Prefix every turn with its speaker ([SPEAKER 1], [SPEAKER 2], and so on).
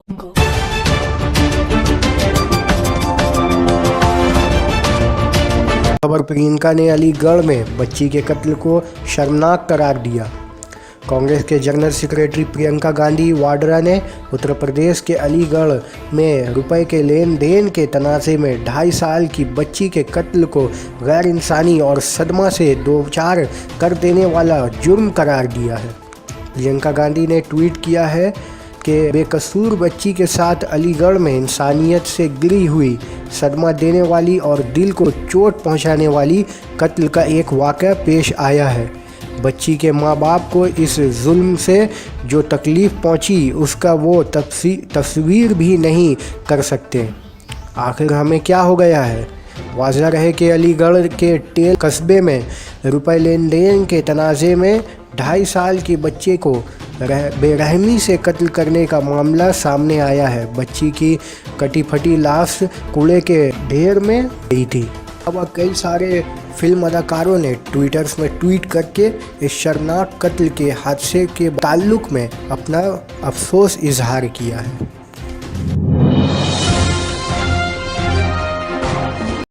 [SPEAKER 1] खबर प्रियंका ने अलीगढ़ में बच्ची के कत्ल को शर्मनाक करार दिया। कांग्रेस के जनरल सेक्रेटरी प्रियंका गांधी वाड्रा ने उत्तर प्रदेश के अलीगढ़ में रुपए के लेन देन के तनाज़े में 2.5 साल की बच्ची के कत्ल को गैर इंसानी और सदमा से दोचार कर देने वाला जुर्म करार दिया है। प्रियंका गांधी ने ट्वीट किया है कि बेकसूर बच्ची के साथ अलीगढ़ में इंसानियत से गिरी हुई, सदमा देने वाली और दिल को चोट पहुंचाने वाली कत्ल का एक वाक़या पेश आया है। बच्ची के माँ बाप को इस जुल्म से जो तकलीफ़ पहुंची उसका वो तस्वीर भी नहीं कर सकते। आखिर हमें क्या हो गया है? वाज़ह रहे कि अलीगढ़ के टेल कस्बे में रुपए लेन देन के तनाज़े में 2.5 साल की बच्चे को बेरहमी से कत्ल करने का मामला सामने आया है। बच्ची की कटी फटी लाश कूड़े के ढेर में गई थी। अब कई सारे फिल्म अदाकारों ने ट्विटर्स में ट्वीट करके इस शर्मनाक कत्ल के हादसे के ताल्लुक में अपना अफसोस इजहार किया है।